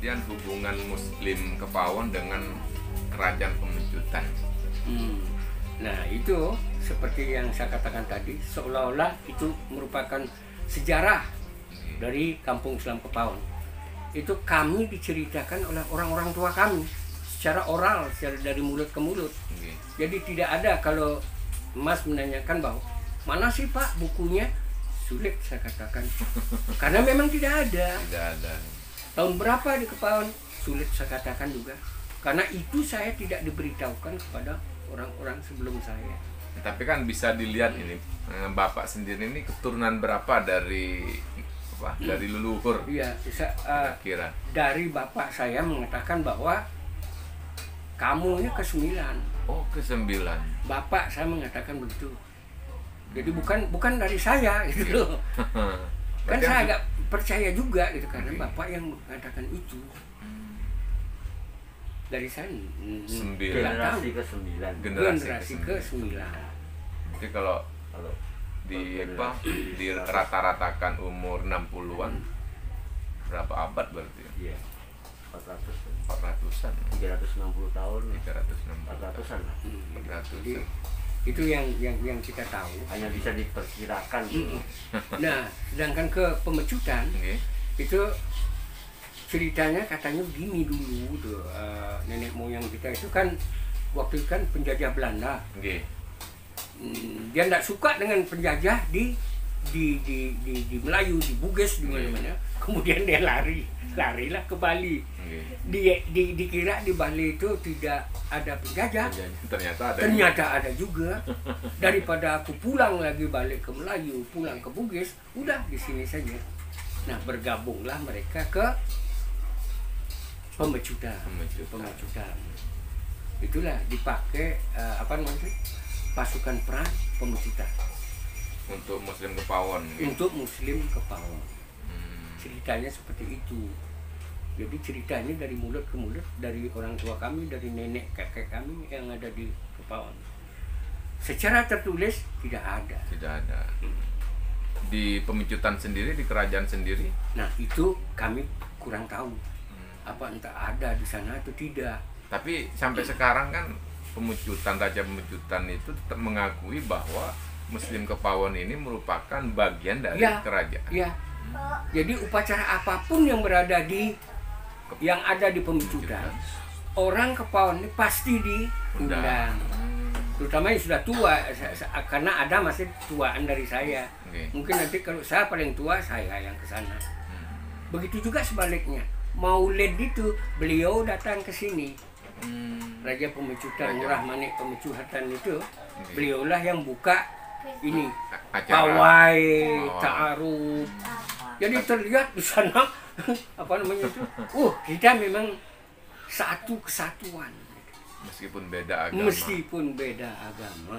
kemudian hubungan Muslim Kepawon dengan Kerajaan Pemecutan. Nah itu seperti yang saya katakan tadi, seolah-olah itu merupakan sejarah dari Kampung Islam Kepawon. Itu kami diceritakan oleh orang-orang tua kami secara oral, secara dari mulut ke mulut. Jadi tidak ada kalau Mas menanyakan bahwa mana sih Pak bukunya, sulit saya katakan. Karena memang tidak ada. Tidak ada. Tahun berapa di Kepawon, sulit saya katakan juga. Karena itu saya tidak diberitahukan kepada orang-orang sebelum saya. Tapi kan bisa dilihat ini, Bapak sendiri ini keturunan berapa dari dari leluhur? Iya, kira dari bapak saya mengatakan bahwa kamu ini ke-9. Oh, ke-9. Bapak saya mengatakan begitu. Jadi bukan dari saya gitu loh. Kan saya agak percaya juga gitu karena bapak yang mengatakan itu. Dari saya generasi ke-9. Generasi ke-9. Jadi kalau di rata-ratakan umur 60-an, berapa abad berarti? Iya. 400-an. 360 tahun. 400-an. 400. Itu yang kita tahu. Hanya bisa diperkirakan. Nah, sedangkan ke Pemecutan itu ceritanya katanya begini dulu tuh, nenek moyang kita itu kan waktu itu kan penjajah Belanda. Dia tidak suka dengan penjajah di Melayu, di Bugis, di mana-mana. Kemudian dia larilah ke Bali. Dikira di Bali itu tidak ada penjajah. Ternyata ada juga. Daripada aku pulang lagi balik ke Melayu, pulang ke Bugis, udah di sini saja. Nah, bergabunglah mereka ke Pemecutan. Itulah dipakai pasukan perang Pemecutan. Untuk Muslim Kepawon. Untuk Muslim Kepawon. Ceritanya seperti itu. Jadi ceritanya dari mulut ke mulut, dari orang tua kami, dari nenek kakek kami yang ada di Kepawon. Secara tertulis tidak ada. Tidak ada. Di Pemecutan sendiri, di kerajaan sendiri? Nah itu kami kurang tahu. Apa entah ada di sana atau tidak. Tapi sampai sekarang kan Raja Pemecutan itu tetap mengakui bahwa Muslim Kepawon ini merupakan bagian dari kerajaan. Iya. Jadi upacara apapun yang berada yang ada di Pemecutan, orang Kepawon ini pasti diundang. Terutama yang sudah tua, karena ada masih tuaan dari saya. Mungkin nanti kalau saya paling tua, saya yang ke sana. Begitu juga sebaliknya. Maulid itu beliau datang ke sini. Raja Pemecutan, Murah Manik Pemecutan itu, beliaulah yang buka ini pawai, ta'aruf. Jadi terlihat di sana apa namanya itu? Kita memang satu kesatuan. Meskipun beda agama.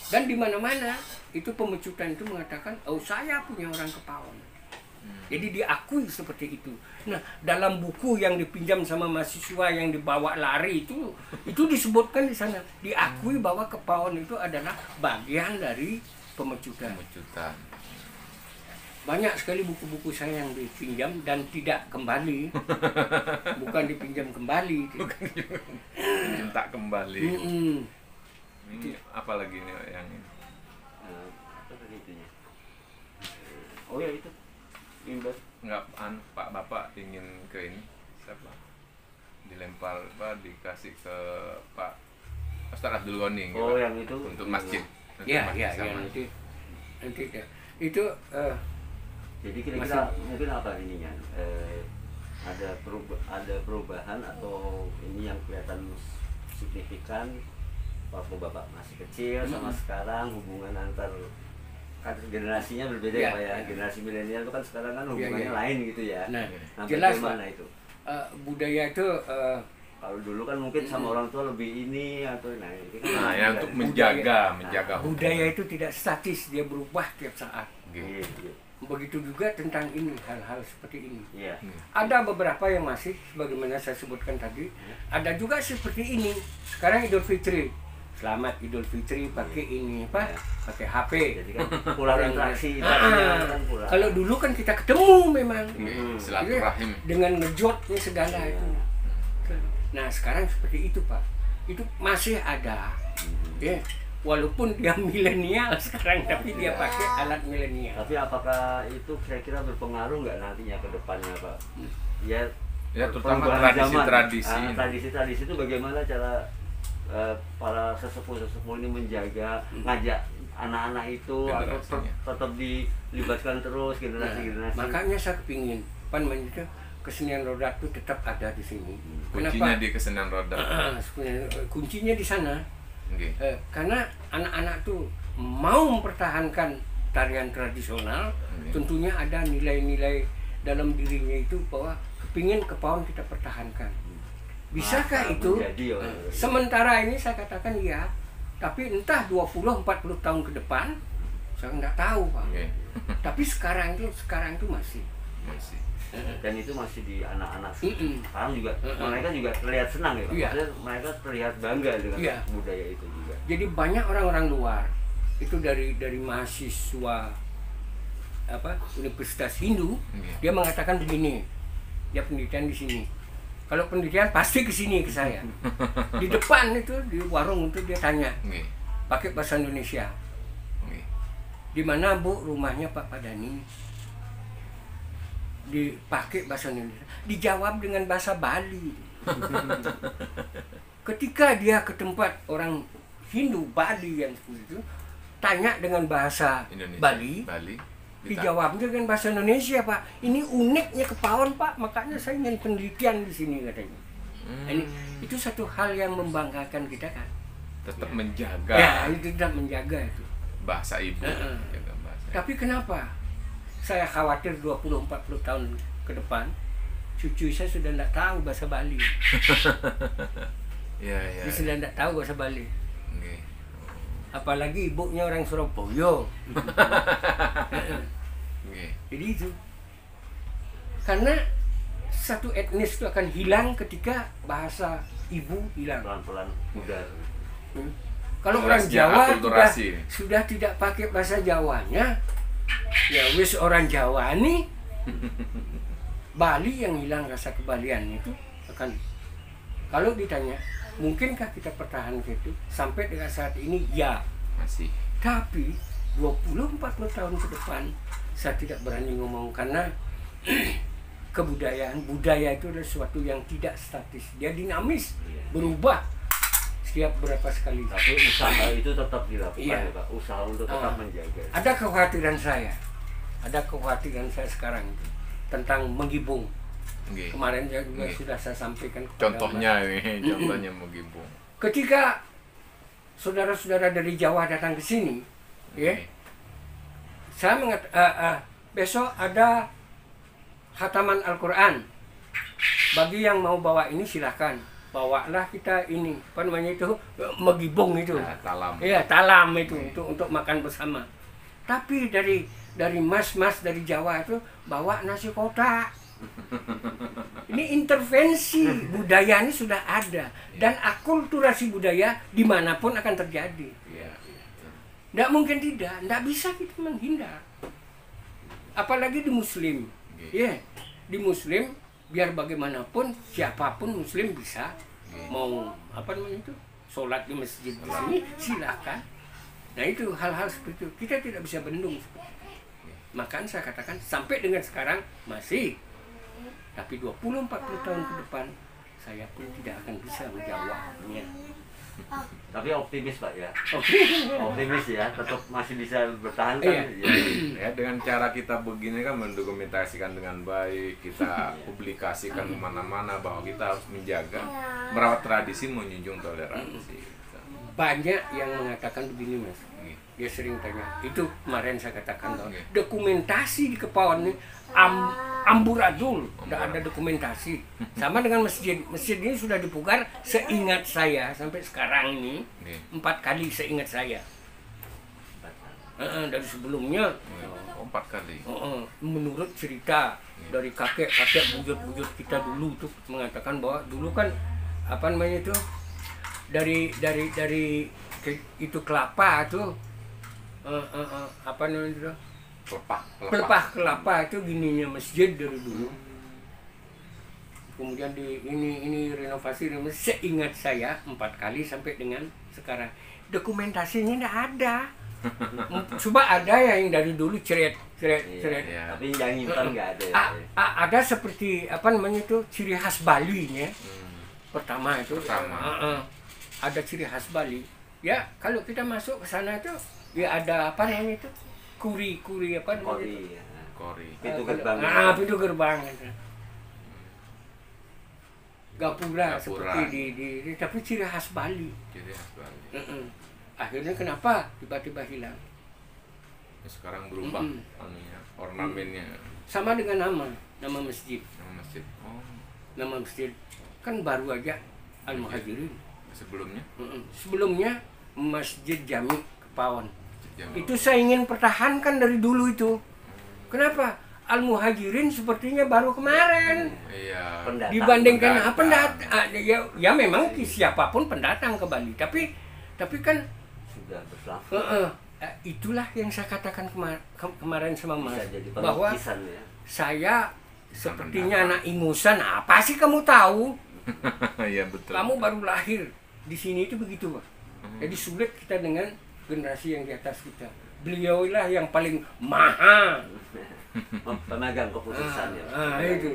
Dan di mana-mana itu Pemecutan itu mengatakan, saya punya orang Kepawon. Jadi diakui seperti itu. Nah, dalam buku yang dipinjam sama mahasiswa yang dibawa lari itu disebutkan di sana, diakui bahwa Kepawon itu adalah bagian dari Pemecutan. Banyak sekali buku-buku saya yang dipinjam dan tidak kembali. Bukan dipinjam kembali. Minta kembali. Ini apa lagi nih yang ini? Apa tadi itunya? Oh ya itu. Enggak, Pak Bapak ingin ke ini siapa? Dilempar dikasih ke Pak Ustaz Abdul Ghani. Oh yang itu untuk masjid. Iya, nanti itu jadi kira-kira mungkin apa ininya? Ada perubahan atau ini yang kelihatan signifikan waktu Bapak masih kecil sama sekarang, hubungan antar kan generasinya berbeda ya Pak ya. Generasi milenial itu kan sekarang kan hubungannya lain gitu ya. Nah, jelas mana itu? Budaya itu kalau dulu kan mungkin sama orang tua lebih ini atau ini kan ya untuk menjaga budaya itu tidak statis, dia berubah tiap saat. Begitu juga tentang ini, hal-hal seperti ini. Ada beberapa yang masih sebagaimana saya sebutkan tadi, ada juga seperti ini. Sekarang Idul Fitri selamat Idul Fitri pakai ini apa? Ya. Pakai HP. Jadi kan kurang interaksi Ah, ibaratnya kan kurang. kalau dulu kan kita ketemu memang. Silaturahim. Dengan ngejotnya segala itu. Nah sekarang seperti itu Pak, itu masih ada, ya. Walaupun dia milenial sekarang, tapi dia pakai alat milenial. Tapi apakah itu kira-kira berpengaruh nggak nantinya ke depannya Pak? Ya, terutama perubahan zaman. tradisi-tradisi. Itu bagaimana cara para sesepuh-sesepuh ini menjaga, ngajak anak-anak itu atau Generasinya. tetap dilibatkan terus generasi-generasi. Makanya saya kepingin, kesenian roda itu tetap ada di sini. Kuncinya di kesenian roda. Kuncinya di sana. Oke. Karena anak-anak tuh mau mempertahankan tarian tradisional, tentunya ada nilai-nilai dalam dirinya itu bahwa kepingin kepaon kita pertahankan. Bisakah itu? Sementara ini saya katakan iya, tapi entah 20-40 tahun ke depan saya nggak tahu Pak. Oke. Tapi sekarang itu masih. Dan itu masih di anak-anak sekarang juga mereka juga terlihat senang ya Pak. Iya. Maksudnya mereka terlihat bangga dengan Iya. budaya itu juga. Jadi banyak orang-orang luar itu dari mahasiswa Universitas Hindu, dia mengatakan begini, dia penelitian di sini. Kalau penelitian pasti ke sini ke saya. Di depan itu di warung itu dia tanya, pakai bahasa Indonesia. Di mana Bu rumahnya Pak Padani? Dipakai bahasa Indonesia. Dijawab dengan bahasa Bali. Ketika dia ke tempat orang Hindu Bali yang seperti itu, tanya dengan bahasa Indonesia, Bali. Dijawabnya dengan bahasa Indonesia Pak. Ini uniknya kepaon Pak, makanya saya ingin penelitian di sini katanya. Itu satu hal yang membanggakan kita kan. Tetap menjaga. Ya, itu tetap menjaga itu. Bahasa ibu. Jaga bahasa. Tapi kenapa? Saya khawatir 20-40 tahun ke depan cucu saya sudah tidak tahu bahasa Bali. Iya. Dia sudah tidak tahu bahasa Bali. Apalagi ibunya orang Surabaya. Jadi itu. Karena satu etnis itu akan hilang ketika bahasa ibu hilang. Pelan-pelan pudar. Kalau orang Jelasnya Jawa akulturasi. sudah tidak pakai bahasa Jawanya, ya wis orang Jawa nih. Bali yang hilang rasa kebalian itu akan. Kalau ditanya, mungkinkah kita pertahankan itu sampai dengan saat ini? Ya. Masih. Tapi 20-40 tahun ke depan saya tidak berani ngomong karena budaya itu adalah sesuatu yang tidak statis, dia dinamis, berubah setiap berapa sekali. Tapi usaha itu tetap dilakukan Iya. ya Pak, usaha untuk tetap menjaga. Ada kekhawatiran saya sekarang itu tentang menggibung. Kemarin juga sudah saya sampaikan kepada Contohnya menggibung. ketika saudara-saudara dari Jawa datang ke sini, ya, saya besok ada khataman Al-Quran. Bagi yang mau bawa ini silahkan, bawalah kita ini, apa namanya itu, menggibung itu. Talam. Iya, talam itu untuk makan bersama. Tapi dari mas-mas dari Jawa itu bawa nasi kotak. Ini intervensi budaya ini sudah ada dan akulturasi budaya dimanapun akan terjadi. Tidak mungkin tidak bisa kita menghindar. Apalagi di Muslim, di Muslim biar bagaimanapun siapapun Muslim bisa mau sholat di masjid di sini silakan. Nah itu hal-hal seperti itu kita tidak bisa bendung. Makanya saya katakan sampai dengan sekarang masih. Tapi 20-40 tahun ke depan saya pun tidak akan bisa menjawabnya. Tapi optimis Pak ya. Oke. Optimis ya, tetap masih bisa bertahan Iya. kan. Ya, dengan cara kita begini kan mendokumentasikan dengan baik, kita publikasikan kemana-mana bahwa kita harus menjaga, merawat tradisi, menjunjung toleransi. Banyak yang mengatakan begini Mas. Dia sering tanya, itu kemarin saya katakan dokumentasi di Kepawon ini amburadul, tidak ada dokumentasi. Sama dengan masjid ini sudah dipugar seingat saya sampai sekarang ini 4 kali seingat saya. Dari sebelumnya 4 kali. Menurut cerita dari kakek buyut-buyut kita dulu tuh mengatakan bahwa dulu kan dari itu kelapa tuh apa namanya itu? Pelepah kelapa itu gininya masjid dari dulu. Kemudian ini renovasi seingat saya 4 kali sampai dengan sekarang. Dokumentasinya tidak ada. Coba ada ya yang dari dulu ceret. Iya. Tapi yang nyimpan nggak ada. Ada seperti apa namanya itu ciri khas Bali-nya. Pertama itu ada ciri khas Bali. Ya, kalau kita masuk ke sana itu ya ada apa namanya itu? Kuri apa namanya itu? Kori. Pintu gerbang. Pintu gerbang itu. Gapura seperti di tapi ciri khas Bali. Ciri khas Bali. Akhirnya kenapa tiba-tiba hilang? Sekarang berubah ornamennya. Sama dengan nama masjid. Nama masjid. Oh. Nama masjid kan baru aja Al-Muhajirin. Sebelumnya? Sebelumnya Masjid Jami Kepawon. Jami. Itu saya ingin pertahankan dari dulu itu. Kenapa? Al-Muhajirin sepertinya baru kemarin. Iya. Dibandingkan ya memang siapapun pendatang ke Bali, tapi kan sudah berselama. Itulah yang saya katakan kemarin sama Mas, jadi bahwa ya. saya sepertinya anak ingusan. Apa sih kamu tahu? Iya betul. Kamu baru lahir di sini itu begitu, Pak. Jadi sulit kita dengan generasi yang di atas kita. Beliau lah yang paling maha pemegang keputusan ya. Itu.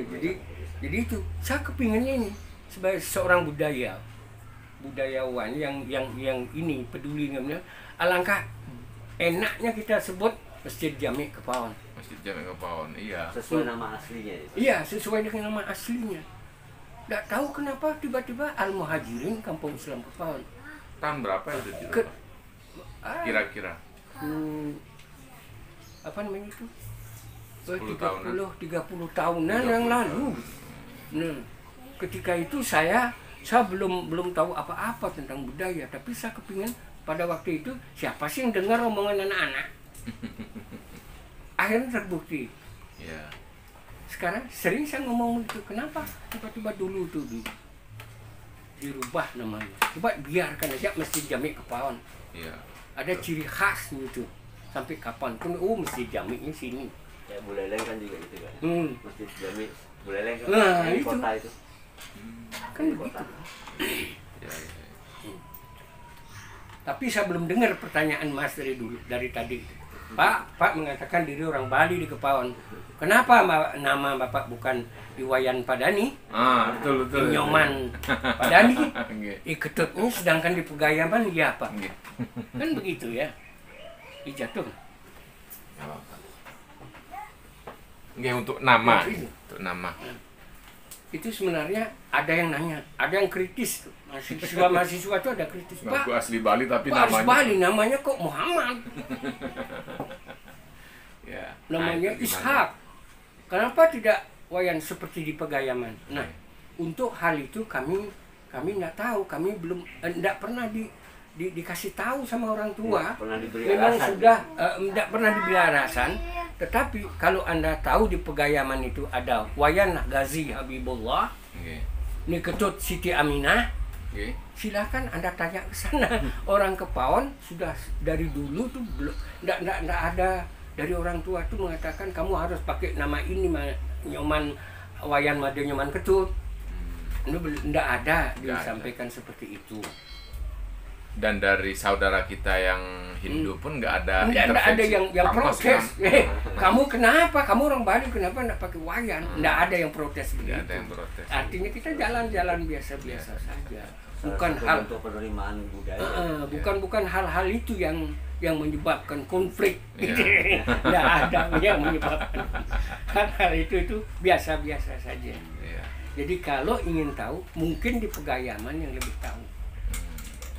Jadi itu saya kepinginnya ini sebagai seorang budayawan yang ini peduli dengan alangkah enaknya kita sebut Masjid Jami Kepawon. Masjid Jami Kepawon, iya. Sesuai nama aslinya itu. Iya, sesuai dengan nama aslinya. Nggak tahu kenapa tiba-tiba Al-Muhajirin Kampung Islam Kepawon. Tahun berapa itu dirubah? Kira-kira? Apa namanya itu? 10 tahunan. 30 tahunan yang lalu. Nah, ketika itu saya belum tahu apa-apa tentang budaya, tapi saya kepingin pada waktu itu siapa sih yang dengar omongan anak-anak. Akhirnya terbukti. Ya. Sekarang sering saya ngomong itu, kenapa tiba-tiba dulu tuh dirubah namanya. Coba biarkan aja Masjid Jami Kepawon. Iya. Ada ciri khas gitu. Sampai kapan pun, Masjid Jaminya sini. Ya Buleleng kan juga gitu kan. Masjid Jami Buleleng kan di itu. kota itu. Kan begitu. Ya. Tapi saya belum dengar pertanyaan Mas dari tadi. Pak mengatakan diri orang Bali di Kepawon. Kenapa nama Bapak bukan Iwayan Padani? Betul. Nyoman Padani. Ketutnya sedangkan di Pegayaman ya Pak. Kan begitu ya. Dijatuh. Untuk nama. Untuk nama. Itu sebenarnya ada yang nanya, ada yang kritis. Mahasiswa itu ada kritis. Pak, asli Bali tapi namanya. namanya. Asli Bali namanya kok Muhammad. Ya. Namanya Ishak. Kenapa tidak Wayan seperti di Pegayaman? Nah, untuk hal itu kami nggak tahu, kami belum tidak pernah dikasih tahu sama orang tua. Memang sudah tidak pernah diberi alasan. Tetapi kalau Anda tahu di Pegayaman itu ada Wayan Ghazi Habibullah, ini Ketut Siti Aminah, silakan Anda tanya ke sana. Orang Kepawon sudah dari dulu tuh belum, tidak ada dari orang tua tuh mengatakan kamu harus pakai nama ini, Nyoman Wayan Made Nyoman Ketut. Ini tidak ada disampaikan seperti itu. Dan dari saudara kita yang Hindu pun nggak ada intervensi. Yang protes. Kamu kenapa? Kamu orang Bali kenapa nggak pakai wayan? Nggak ada yang protes begitu. Nggak ada yang protes. Artinya kita jalan-jalan biasa-biasa saja. Bukan hal untuk penerimaan budaya. Bukan hal-hal itu yang menyebabkan konflik. Nggak ada yang menyebabkan hal-hal itu biasa-biasa saja. Jadi kalau ingin tahu, mungkin di Pegayaman yang lebih tahu.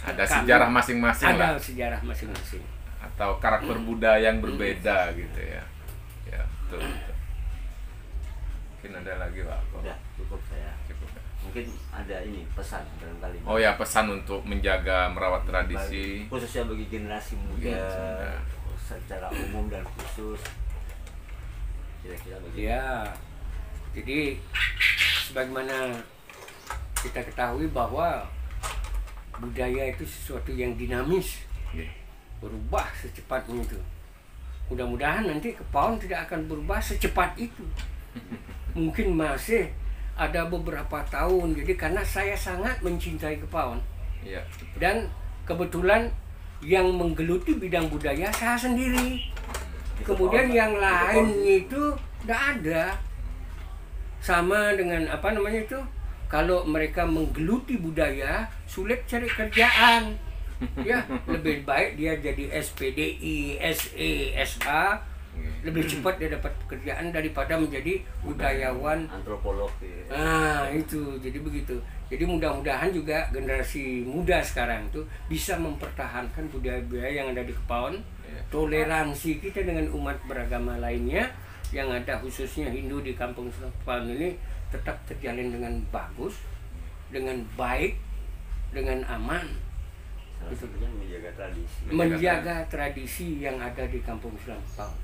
Ada sejarah masing-masing lah. Ada sejarah masing-masing. Atau karakter budaya yang berbeda gitu ya. Ya, betul. Mungkin ada lagi Pak. Udah, cukup saya. Cukup. Mungkin ada ini pesan barangkali. Oh ya, pesan untuk menjaga merawat tradisi. Khususnya bagi generasi muda secara umum dan khusus. Kira-kira begitu. Ya. Jadi sebagaimana kita ketahui bahwa budaya itu sesuatu yang dinamis, Nggih. berubah secepatnya itu. Mudah-mudahan nanti Kepaon tidak akan berubah secepat itu. Mungkin masih ada beberapa tahun. Jadi karena saya sangat mencintai Kepaon Iya, betul. dan kebetulan yang menggeluti bidang budaya saya sendiri. Kemudian yang lain itu tidak ada. Sama dengan apa namanya itu, kalau mereka menggeluti budaya sulit cari kerjaan. Ya, lebih baik dia jadi SPDI, SE, SA, lebih cepat dia dapat pekerjaan daripada menjadi budayawan. Antropolog ya. Nah, itu jadi begitu. Jadi mudah-mudahan juga generasi muda sekarang itu bisa mempertahankan budaya-budaya yang ada di Kepaon. Iya. Toleransi kita dengan umat beragama lainnya yang ada, khususnya Hindu di kampung Kepaon ini, tetap terjalin dengan bagus, dengan baik, dengan aman. Salah satunya menjaga tradisi. Menjaga tradisi yang ada di kampung Kepaon.